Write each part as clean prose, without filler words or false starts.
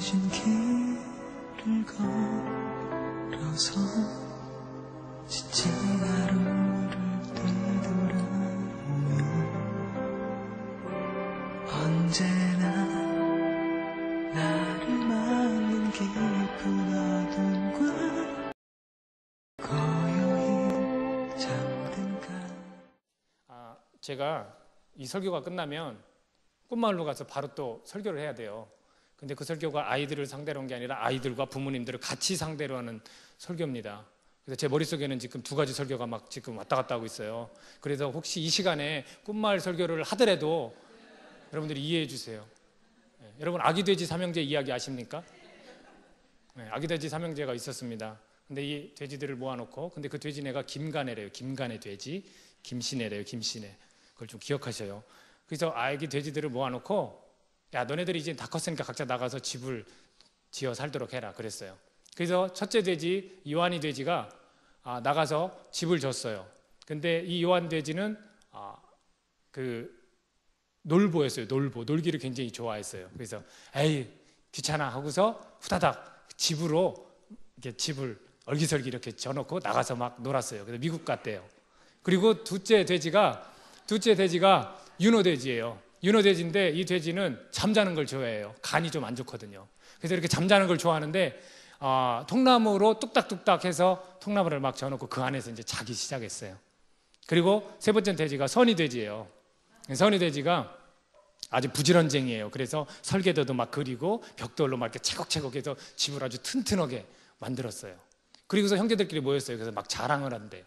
긴 길을 걸어서 지친 하루를 되돌아오면 언제나 나를 막는 깊은 어둠과 고요히 잠든 강. 제가 이 설교가 끝나면 꿈마을로 가서 바로 또 설교를 해야 돼요. 근데 그 설교가 아이들을 상대로 한 게 아니라 아이들과 부모님들을 같이 상대로 하는 설교입니다. 그래서 제 머릿속에는 지금 두 가지 설교가 막 지금 왔다 갔다 하고 있어요. 그래서 혹시 이 시간에 꿈마을 설교를 하더라도 여러분들이 이해해 주세요. 네, 여러분 아기돼지 삼형제 이야기 아십니까? 네, 아기돼지 삼형제가 있었습니다. 근데 이 돼지들을 모아놓고, 근데 그 돼지네가 김간애래요. 김간애 돼지, 김신애래요. 김신애. 그걸 좀 기억하셔요. 그래서 아기 돼지들을 모아놓고, 야, 너네들이 이제 다 컸으니까 각자 나가서 집을 지어 살도록 해라 그랬어요. 그래서 첫째 돼지 요한이 돼지가 나가서 집을 졌어요. 근데 이 요한 돼지는 그 놀보였어요. 놀기를 굉장히 좋아했어요. 그래서 에이 귀찮아 하고서 후다닥 집으로 이렇게 집을 얼기설기 이렇게 져놓고 나가서 막 놀았어요. 그래서 미국 갔대요. 그리고 둘째 돼지가 윤호돼지예요. 윤호돼지인데 이 돼지는 잠자는 걸 좋아해요. 간이 좀 안 좋거든요. 그래서 이렇게 잠자는 걸 좋아하는데 통나무로 뚝딱뚝딱 해서 통나무를 막 져놓고 그 안에서 이제 자기 시작했어요. 그리고 세 번째 돼지가 선이돼지예요. 선이돼지가 아주 부지런쟁이에요. 그래서 설계도도 막 그리고 벽돌로 막 이렇게 차곡차곡 해서 집을 아주 튼튼하게 만들었어요. 그리고서 형제들끼리 모였어요. 그래서 막 자랑을 한대요.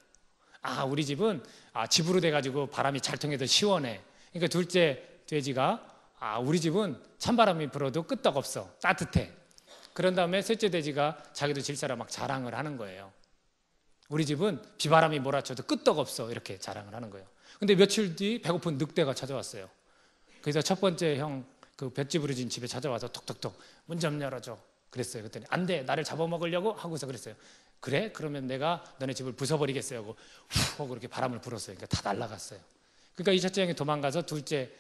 우리 집은 집으로 돼가지고 바람이 잘 통해서 시원해. 그러니까 둘째 돼지가 우리 집은 찬바람이 불어도 끄떡없어. 따뜻해. 그런 다음에 셋째 돼지가 자기도 질사라 막 자랑을 하는 거예요. 우리 집은 비바람이 몰아쳐도 끄떡없어. 이렇게 자랑을 하는 거예요. 근데 며칠 뒤 배고픈 늑대가 찾아왔어요. 그래서 첫 번째 형 그 볏집으로 진 집에 찾아와서 톡톡톡 문 좀 열어줘 그랬어요. 그랬더니 안 돼, 나를 잡아먹으려고 하고서 그랬어요. 그래? 그러면 내가 너네 집을 부숴버리겠어요 하고 후 하고 그렇게 바람을 불었어요. 그러니까 다 날아갔어요. 그러니까 이 첫째 형이 도망가서 둘째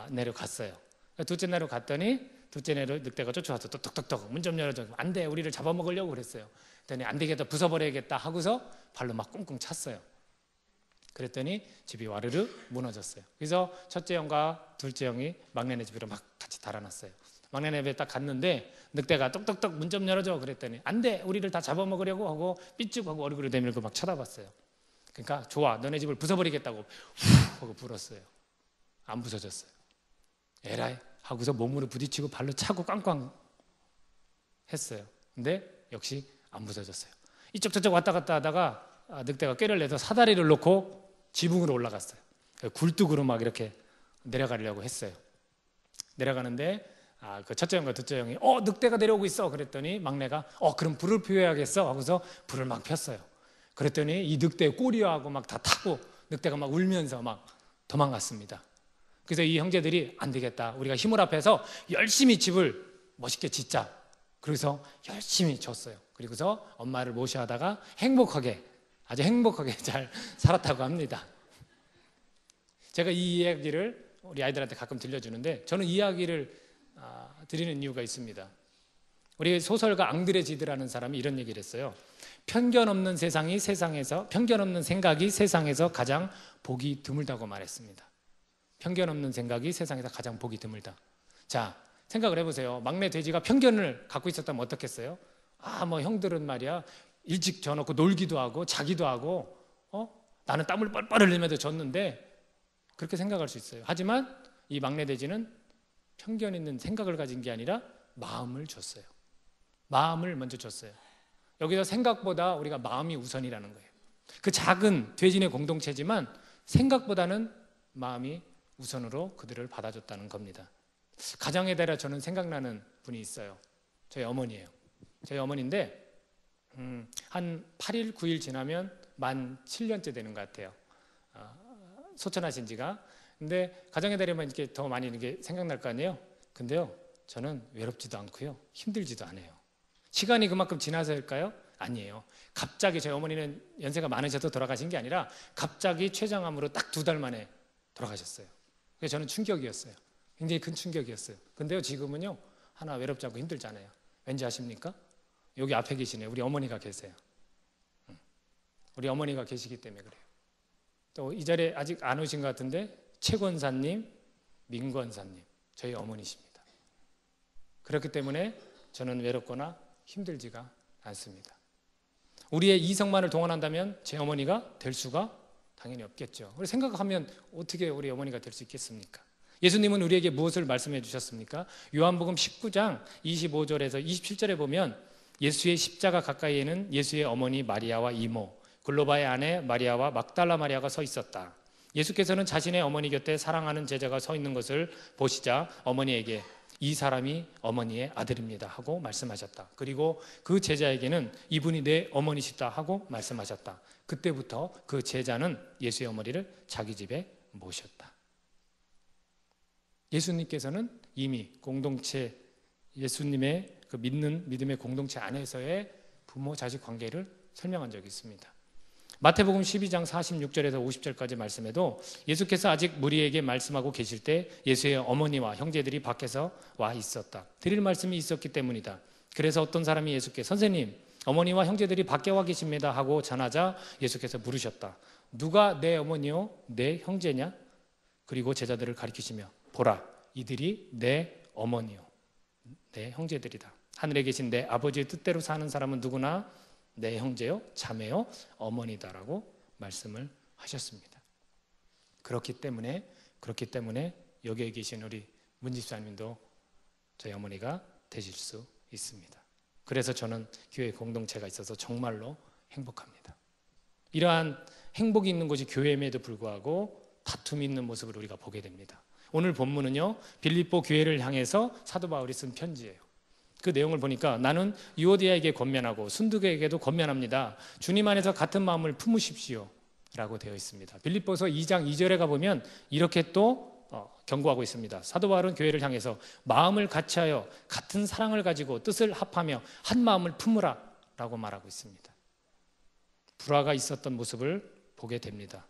내려갔어요. 그러니까 둘째 내려갔더니 둘째 늑대가 쫓아와서 또 톡톡톡 문 좀 열어줘. 안 돼, 우리를 잡아먹으려고 그랬어요. 그랬더니 안 되겠다, 부숴버려야겠다 하고서 발로 막 꽁꽁 찼어요. 그랬더니 집이 와르르 무너졌어요. 그래서 첫째 형과 둘째 형이 막내네 집으로 막 같이 달아났어요. 막내네 집에 딱 갔는데 늑대가 똑똑똑 문 좀 열어줘 그랬더니 안 돼, 우리를 다 잡아먹으려고 하고 삐죽하고 얼굴을 내밀고 막 쳐다봤어요. 그러니까 좋아, 너네 집을 부숴버리겠다고 후 하고 불었어요. 안 부서졌어요. 에라이 하고서 몸으로 부딪히고 발로 차고 꽝꽝 했어요. 근데 역시 안 부서졌어요. 이쪽 저쪽 왔다 갔다 하다가 늑대가 꾀를 내서 사다리를 놓고 지붕으로 올라갔어요. 굴뚝으로 막 이렇게 내려가려고 했어요. 내려가는데 그 첫째 형과 둘째 형이 늑대가 내려오고 있어 그랬더니 막내가 그럼 불을 피워야겠어 하고서 불을 막 폈어요. 그랬더니 이 늑대의 꼬리하고 막 다 타고 늑대가 막 울면서 막 도망갔습니다. 그래서 이 형제들이 안 되겠다, 우리가 힘을 합해서 열심히 집을 멋있게 짓자. 그래서 열심히 졌어요. 그리고서 엄마를 모셔다가 아주 행복하게 잘 살았다고 합니다. 제가 이 이야기를 우리 아이들한테 가끔 들려주는데 저는 이 이야기를 드리는 이유가 있습니다. 우리 소설가 앙드레지드라는 사람이 이런 얘기를 했어요. 편견 없는 생각이 세상에서 가장 보기 드물다고 말했습니다. 편견 없는 생각이 세상에서 가장 보기 드물다. 자, 생각을 해보세요. 막내 돼지가 편견을 갖고 있었다면 어떻겠어요? 뭐 형들은 말이야 일찍 져놓고 놀기도 하고 자기도 하고 나는 땀을 뻘뻘 흘리면서 졌는데 그렇게 생각할 수 있어요. 하지만 이 막내 돼지는 편견 있는 생각을 가진 게 아니라 마음을 줬어요. 마음을 먼저 줬어요. 여기서 생각보다 우리가 마음이 우선이라는 거예요. 그 작은 돼지네 공동체지만 생각보다는 마음이 우선으로 그들을 받아줬다는 겁니다. 가정에 대해 저는 생각나는 분이 있어요. 저희 어머니예요. 저희 어머니인데 한 8일, 9일 지나면 만 7년째 되는 것 같아요. 소천하신 지가. 근데 가정에 대해만 이렇게 더 많이 이렇게 생각날 거 아니에요. 근데요, 저는 외롭지도 않고요, 힘들지도 않아요. 시간이 그만큼 지나서일까요? 아니에요. 갑자기 저희 어머니는 연세가 많으셔서 돌아가신 게 아니라 갑자기 췌장암으로 딱 2달 만에 돌아가셨어요. 그래서 저는 충격이었어요. 굉장히 큰 충격이었어요. 근데요, 지금은요 하나 외롭지 않고 힘들지 않아요. 왠지 아십니까? 여기 앞에 계시네요. 우리 어머니가 계세요. 우리 어머니가 계시기 때문에 그래요. 또 이 자리에 아직 안 오신 것 같은데 최권사님, 민권사님, 저희 어머니십니다. 그렇기 때문에 저는 외롭거나 힘들지가 않습니다. 우리의 이성만을 동원한다면 제 어머니가 될 수가 당연히 없겠죠. 우리 생각하면 어떻게 우리 어머니가 될 수 있겠습니까? 예수님은 우리에게 무엇을 말씀해 주셨습니까? 요한복음 19장 25절에서 27절에 보면 예수의 십자가 가까이에는 예수의 어머니 마리아와 이모, 글로바의 아내 마리아와 막달라 마리아가 서 있었다. 예수께서는 자신의 어머니 곁에 사랑하는 제자가 서 있는 것을 보시자 어머니에게 이 사람이 어머니의 아들입니다 하고 말씀하셨다. 그리고 그 제자에게는 이분이 내 어머니시다 하고 말씀하셨다. 그때부터 그 제자는 예수의 어머니를 자기 집에 모셨다. 예수님께서는 이미 공동체, 예수님의 그 믿음의 공동체 안에서의 부모 자식 관계를 설명한 적이 있습니다. 마태복음 12장 46절에서 50절까지 말씀에도 예수께서 아직 무리에게 말씀하고 계실 때 예수의 어머니와 형제들이 밖에서 와 있었다. 드릴 말씀이 있었기 때문이다. 그래서 어떤 사람이 예수께 선생님, 어머니와 형제들이 밖에 와 계십니다 하고 전하자 예수께서 물으셨다. 누가 내 어머니요 내 형제냐? 그리고 제자들을 가리키시며 보라, 이들이 내 어머니요 내 형제들이다. 하늘에 계신 내 아버지의 뜻대로 사는 사람은 누구나 내 형제요 자매요 어머니다라고 말씀을 하셨습니다. 그렇기 때문에 여기에 계신 우리 문집사님도 저희 어머니가 되실 수 있습니다. 그래서 저는 교회 공동체가 있어서 정말로 행복합니다. 이러한 행복이 있는 곳이 교회임에도 불구하고 다툼이 있는 모습을 우리가 보게 됩니다. 오늘 본문은요 빌립보 교회를 향해서 사도 바울이 쓴 편지예요. 그 내용을 보니까 나는 유오디아에게 권면하고 순두계에게도 권면합니다. 주님 안에서 같은 마음을 품으십시오 라고 되어 있습니다. 빌립보서 2장 2절에 가보면 이렇게 또 경고하고 있습니다. 사도 바울은 교회를 향해서 마음을 같이하여 같은 사랑을 가지고 뜻을 합하며 한 마음을 품으라 라고 말하고 있습니다. 불화가 있었던 모습을 보게 됩니다.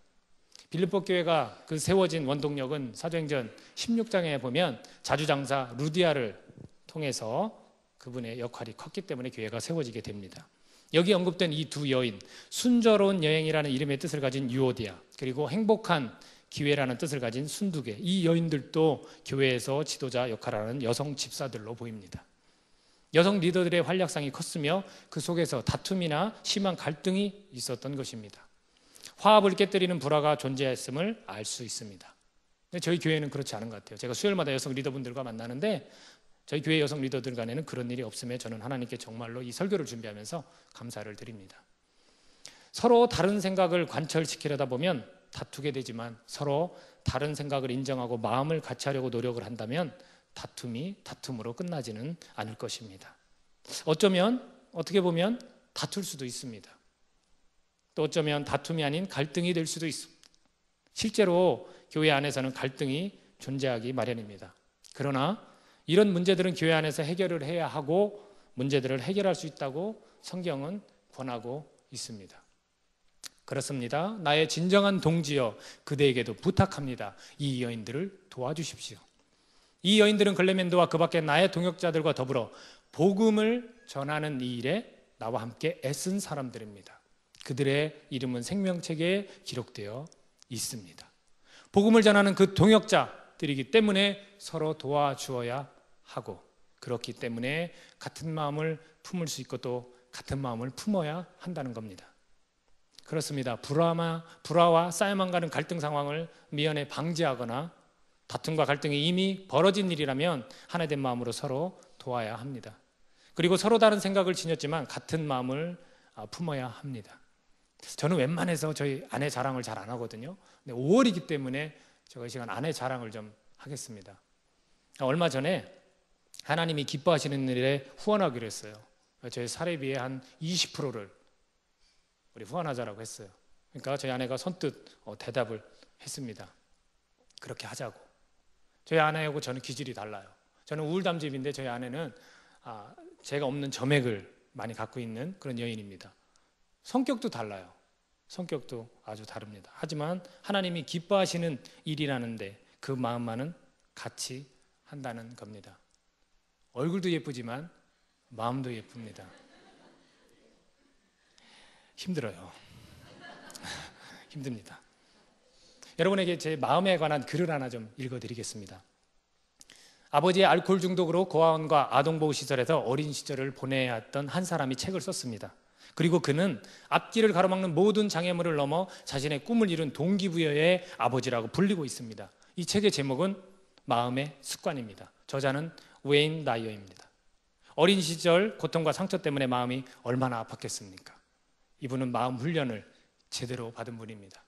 빌립보 교회가 그 세워진 원동력은 사도행전 16장에 보면 자주장사 루디아를 통해서 그분의 역할이 컸기 때문에 교회가 세워지게 됩니다. 여기 언급된 이 두 여인, 순조로운 여행이라는 이름의 뜻을 가진 유오디아, 그리고 행복한 기회라는 뜻을 가진 순두계, 이 여인들도 교회에서 지도자 역할을 하는 여성 집사들로 보입니다. 여성 리더들의 활약상이 컸으며 그 속에서 다툼이나 심한 갈등이 있었던 것입니다. 화합을 깨뜨리는 불화가 존재했음을 알 수 있습니다. 근데 저희 교회는 그렇지 않은 것 같아요. 제가 수요일마다 여성 리더분들과 만나는데 저희 교회 여성 리더들 간에는 그런 일이 없음에 저는 하나님께 정말로 이 설교를 준비하면서 감사를 드립니다. 서로 다른 생각을 관철시키려다 보면 다투게 되지만 서로 다른 생각을 인정하고 마음을 같이 하려고 노력을 한다면 다툼이 다툼으로 끝나지는 않을 것입니다. 어떻게 보면 다툴 수도 있습니다. 또 어쩌면 다툼이 아닌 갈등이 될 수도 있습니다. 실제로 교회 안에서는 갈등이 존재하기 마련입니다. 그러나 이런 문제들은 교회 안에서 해결을 해야 하고 문제들을 해결할 수 있다고 성경은 권하고 있습니다. 그렇습니다. 나의 진정한 동지여 그대에게도 부탁합니다. 이 여인들을 도와주십시오. 이 여인들은 글레멘도와 그 밖에 나의 동역자들과 더불어 복음을 전하는 이 일에 나와 함께 애쓴 사람들입니다. 그들의 이름은 생명책에 기록되어 있습니다. 복음을 전하는 그 동역자들이기 때문에 서로 도와주어야 하고 그렇기 때문에 같은 마음을 품을 수 있고 또 같은 마음을 품어야 한다는 겁니다. 그렇습니다. 불화와 쌓여만 가는 갈등 상황을 미연에 방지하거나 다툼과 갈등이 이미 벌어진 일이라면 하나된 마음으로 서로 도와야 합니다. 그리고 서로 다른 생각을 지녔지만 같은 마음을 품어야 합니다. 저는 웬만해서 저희 아내 자랑을 잘 안 하거든요. 근데 5월이기 때문에 제가 이 시간 아내 자랑을 좀 하겠습니다. 얼마 전에 하나님이 기뻐하시는 일에 후원하기로 했어요. 저희 사례비의 한 20%를 우리 후원하자라고 했어요. 그러니까 저희 아내가 선뜻 대답을 했습니다. 그렇게 하자고. 저희 아내하고 저는 기질이 달라요. 저는 우울담집인데 저희 아내는 제가 없는 점액을 많이 갖고 있는 그런 여인입니다. 성격도 달라요. 성격도 아주 다릅니다. 하지만 하나님이 기뻐하시는 일이라는데 그 마음만은 같이 한다는 겁니다. 얼굴도 예쁘지만 마음도 예쁩니다. 힘들어요. 힘듭니다. 여러분에게 제 마음에 관한 글을 하나 좀 읽어드리겠습니다. 아버지의 알코올 중독으로 고아원과 아동보호시설에서 어린 시절을 보내야 했던 한 사람이 책을 썼습니다. 그리고 그는 앞길을 가로막는 모든 장애물을 넘어 자신의 꿈을 이룬 동기부여의 아버지라고 불리고 있습니다. 이 책의 제목은 마음의 습관입니다. 저자는 웨인 나이어입니다. 어린 시절 고통과 상처 때문에 마음이 얼마나 아팠겠습니까? 이분은 마음 훈련을 제대로 받은 분입니다.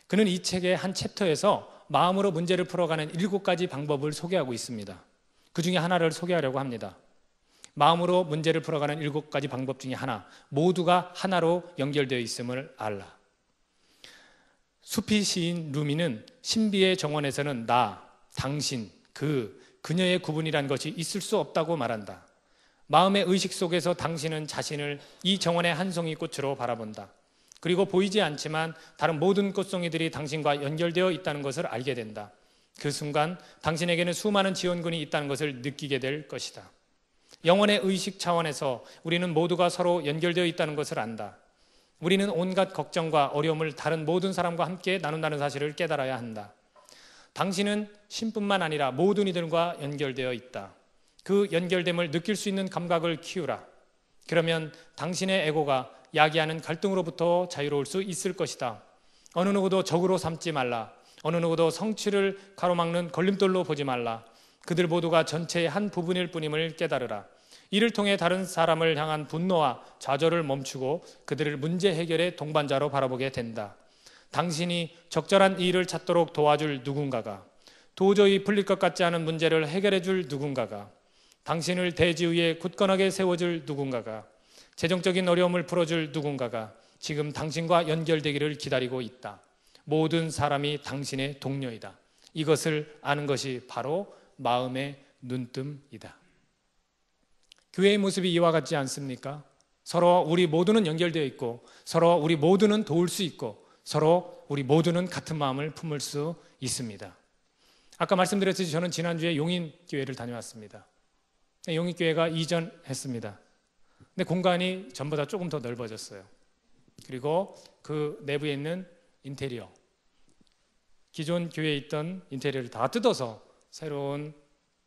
그는 이 책의 한 챕터에서 마음으로 문제를 풀어가는 7가지 방법을 소개하고 있습니다. 그 중에 하나를 소개하려고 합니다. 마음으로 문제를 풀어가는 7가지 방법 중에 하나, 모두가 하나로 연결되어 있음을 알라. 수피 시인 루미는 신비의 정원에서는 나, 당신, 그녀의 구분이란 것이 있을 수 없다고 말한다. 마음의 의식 속에서 당신은 자신을 이 정원의 한 송이 꽃으로 바라본다. 그리고 보이지 않지만 다른 모든 꽃송이들이 당신과 연결되어 있다는 것을 알게 된다. 그 순간 당신에게는 수많은 지원군이 있다는 것을 느끼게 될 것이다. 영혼의 의식 차원에서 우리는 모두가 서로 연결되어 있다는 것을 안다. 우리는 온갖 걱정과 어려움을 다른 모든 사람과 함께 나눈다는 사실을 깨달아야 한다. 당신은 신뿐만 아니라 모든 이들과 연결되어 있다. 그 연결됨을 느낄 수 있는 감각을 키우라. 그러면 당신의 에고가 야기하는 갈등으로부터 자유로울 수 있을 것이다. 어느 누구도 적으로 삼지 말라. 어느 누구도 성취를 가로막는 걸림돌로 보지 말라. 그들 모두가 전체의 한 부분일 뿐임을 깨달으라. 이를 통해 다른 사람을 향한 분노와 좌절을 멈추고 그들을 문제 해결의 동반자로 바라보게 된다. 당신이 적절한 일을 찾도록 도와줄 누군가가, 도저히 풀릴 것 같지 않은 문제를 해결해 줄 누군가가, 당신을 대지 위에 굳건하게 세워줄 누군가가, 재정적인 어려움을 풀어줄 누군가가 지금 당신과 연결되기를 기다리고 있다. 모든 사람이 당신의 동료이다. 이것을 아는 것이 바로 마음의 눈뜸이다. 교회의 모습이 이와 같지 않습니까? 서로 우리 모두는 연결되어 있고, 서로 우리 모두는 도울 수 있고, 서로 우리 모두는 같은 마음을 품을 수 있습니다. 아까 말씀드렸듯이 저는 지난주에 용인교회를 다녀왔습니다. 용인교회가 이전했습니다. 근데 공간이 전보다 조금 더 넓어졌어요. 그리고 그 내부에 있는 인테리어, 기존 교회에 있던 인테리어를 다 뜯어서 새로운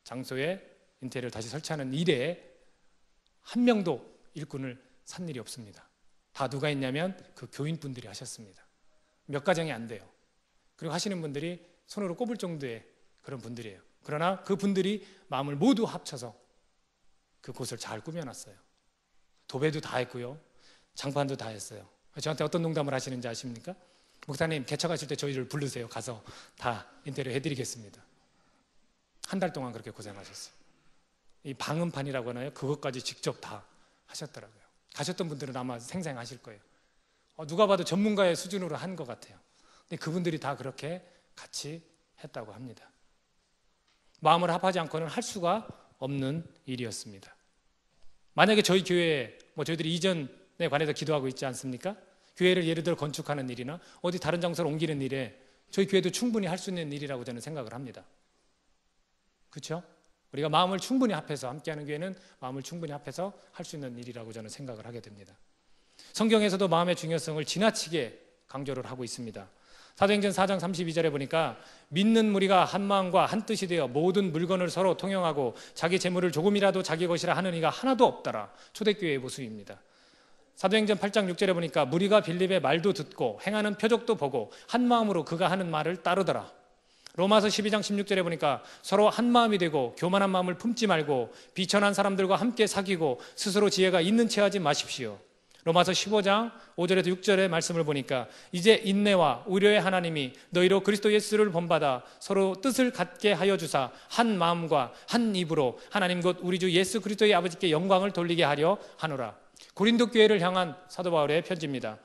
장소에 인테리어를 다시 설치하는 일에 한 명도 일꾼을 산 일이 없습니다. 다 누가 했냐면 그 교인분들이 하셨습니다. 몇 가정이 안 돼요. 그리고 하시는 분들이 손으로 꼽을 정도의 그런 분들이에요. 그러나 그 분들이 마음을 모두 합쳐서 그 곳을 잘 꾸며놨어요. 도배도 다 했고요. 장판도 다 했어요. 저한테 어떤 농담을 하시는지 아십니까? 목사님 개척하실 때 저희를 부르세요. 가서 다 인테리어 해드리겠습니다. 한 달 동안 그렇게 고생하셨어요. 이 방음판이라고 하나요? 그것까지 직접 다 하셨더라고요. 가셨던 분들은 아마 생생하실 거예요. 누가 봐도 전문가의 수준으로 한 것 같아요. 근데 그분들이 다 그렇게 같이 했다고 합니다. 마음을 합하지 않고는 할 수가 없는 일이었습니다. 만약에 저희 교회에 저희들이 이전에 관해서 기도하고 있지 않습니까? 교회를 예를 들어 건축하는 일이나 어디 다른 장소를 옮기는 일에 저희 교회도 충분히 할 수 있는 일이라고 저는 생각을 합니다. 그렇죠? 우리가 마음을 충분히 합해서 함께하는 교회는 마음을 충분히 합해서 할 수 있는 일이라고 저는 생각을 하게 됩니다. 성경에서도 마음의 중요성을 지나치게 강조를 하고 있습니다. 사도행전 4장 32절에 보니까 믿는 무리가 한 마음과 한 뜻이 되어 모든 물건을 서로 통용하고 자기 재물을 조금이라도 자기 것이라 하는 이가 하나도 없더라. 초대교회의 모습입니다. 사도행전 8장 6절에 보니까 무리가 빌립의 말도 듣고 행하는 표적도 보고 한 마음으로 그가 하는 말을 따르더라. 로마서 12장 16절에 보니까 서로 한 마음이 되고 교만한 마음을 품지 말고 비천한 사람들과 함께 사귀고 스스로 지혜가 있는 채 하지 마십시오. 로마서 15장 5절에서 6절의 말씀을 보니까 이제 인내와 의료의 하나님이 너희로 그리스도 예수를 본받아 서로 뜻을 갖게 하여 주사 한 마음과 한 입으로 하나님 곧 우리 주 예수 그리스도의 아버지께 영광을 돌리게 하려 하노라. 고린도 교회를 향한 사도 바울의 편지입니다.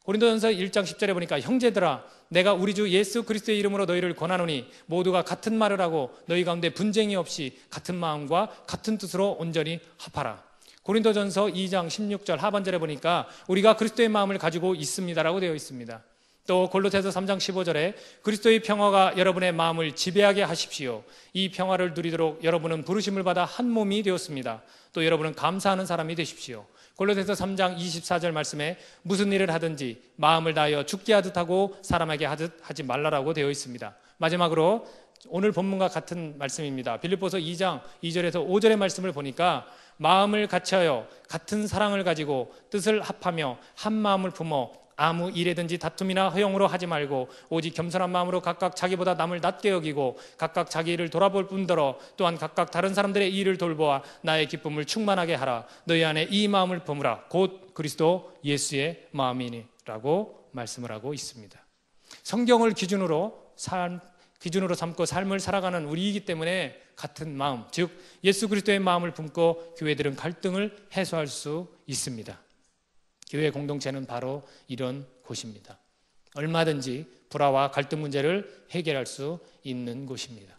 고린도전서 1장 10절에 보니까 형제들아 내가 우리 주 예수 그리스도의 이름으로 너희를 권하노니 모두가 같은 말을 하고 너희 가운데 분쟁이 없이 같은 마음과 같은 뜻으로 온전히 합하라. 고린도전서 2장 16절 하반절에 보니까 우리가 그리스도의 마음을 가지고 있습니다라고 되어 있습니다. 또 골로새서 3장 15절에 그리스도의 평화가 여러분의 마음을 지배하게 하십시오. 이 평화를 누리도록 여러분은 부르심을 받아 한 몸이 되었습니다. 또 여러분은 감사하는 사람이 되십시오. 골로새서 3장 24절 말씀에 무슨 일을 하든지 마음을 다하여 죽게 하듯 하고 사람에게 하듯 하지 말라라고 되어 있습니다. 마지막으로 오늘 본문과 같은 말씀입니다. 빌립보서 2장 2절에서 5절의 말씀을 보니까 마음을 같이하여 같은 사랑을 가지고 뜻을 합하며 한 마음을 품어 아무 일에든지 다툼이나 허용으로 하지 말고 오직 겸손한 마음으로 각각 자기보다 남을 낮게 여기고 각각 자기 일을 돌아볼 뿐더러 또한 각각 다른 사람들의 일을 돌보아 나의 기쁨을 충만하게 하라. 너희 안에 이 마음을 품으라. 곧 그리스도 예수의 마음이니라고 말씀을 하고 있습니다. 성경을 기준으로 삼고 삶을 살아가는 우리이기 때문에 같은 마음, 즉 예수 그리스도의 마음을 품고 교회들은 갈등을 해소할 수 있습니다. 교회 공동체는 바로 이런 곳입니다. 얼마든지 불화와 갈등 문제를 해결할 수 있는 곳입니다.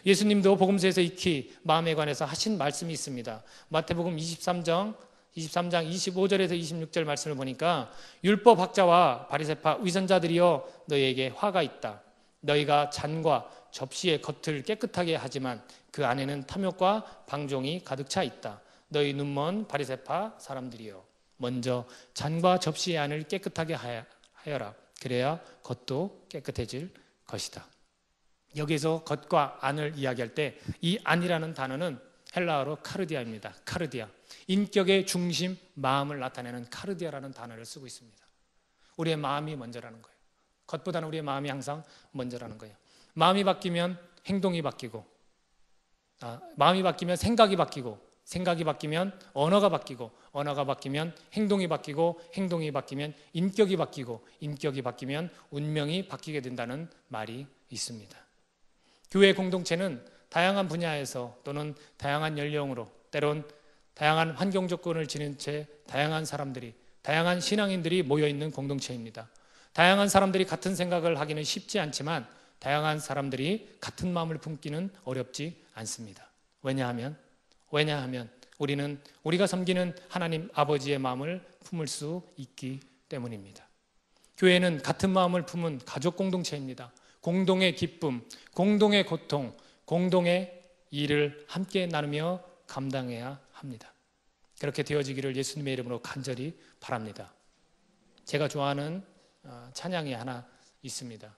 예수님도 복음서에서 익히 마음에 관해서 하신 말씀이 있습니다. 마태복음 23장 25절에서 26절 말씀을 보니까 율법학자와 바리새파 위선자들이여 너희에게 화가 있다. 너희가 잔과 접시의 겉을 깨끗하게 하지만 그 안에는 탐욕과 방종이 가득 차 있다. 너희 눈먼 바리새파 사람들이여 먼저 잔과 접시의 안을 깨끗하게 하여라. 그래야 겉도 깨끗해질 것이다. 여기서 겉과 안을 이야기할 때 이 안이라는 단어는 헬라어로 카르디아입니다. 카르디아. 인격의 중심, 마음을 나타내는 카르디아라는 단어를 쓰고 있습니다. 우리의 마음이 먼저라는 거예요. 겉보다는 우리의 마음이 항상 먼저라는 거예요. 마음이 바뀌면 행동이 바뀌고, 마음이 바뀌면 생각이 바뀌고, 생각이 바뀌면 언어가 바뀌고, 언어가 바뀌면 행동이 바뀌고, 행동이 바뀌면 인격이 바뀌고, 인격이 바뀌면 운명이 바뀌게 된다는 말이 있습니다. 교회 공동체는 다양한 분야에서 또는 다양한 연령으로 때론 다양한 환경 조건을 지닌 채 다양한 사람들이, 다양한 신앙인들이 모여있는 공동체입니다. 다양한 사람들이 같은 생각을 하기는 쉽지 않지만 다양한 사람들이 같은 마음을 품기는 어렵지 않습니다. 왜냐하면 우리는 우리가 섬기는 하나님 아버지의 마음을 품을 수 있기 때문입니다. 교회는 같은 마음을 품은 가족 공동체입니다. 공동의 기쁨, 공동의 고통, 공동의 일을 함께 나누며 감당해야 합니다. 그렇게 되어지기를 예수님의 이름으로 간절히 바랍니다. 제가 좋아하는 찬양이 하나 있습니다.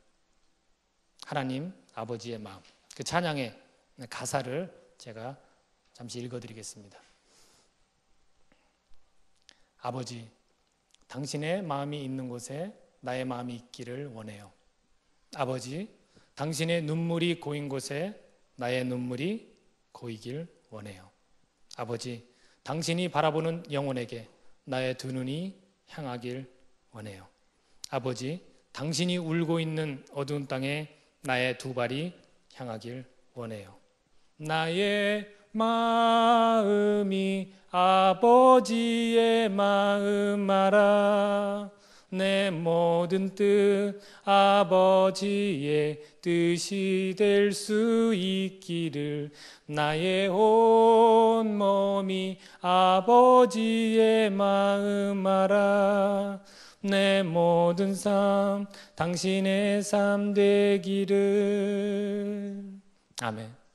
하나님 아버지의 마음. 그 찬양의 가사를 제가 잠시 읽어드리겠습니다. 아버지, 당신의 마음이 있는 곳에 나의 마음이 있기를 원해요. 아버지, 당신의 눈물이 고인 곳에 나의 눈물이 고이길 원해요. 아버지, 당신이 바라보는 영혼에게 나의 두 눈이 향하길 원해요. 아버지, 당신이 울고 있는 어두운 땅에 나의 두 발이 향하길 원해요. 나의 마음이 아버지의 마음 알아. 내 모든 뜻 아버지의 뜻이 될 수 있기를. 나의 온 몸이 아버지의 마음 알아. 내 모든 삶 당신의 삶 되기를. 아멘.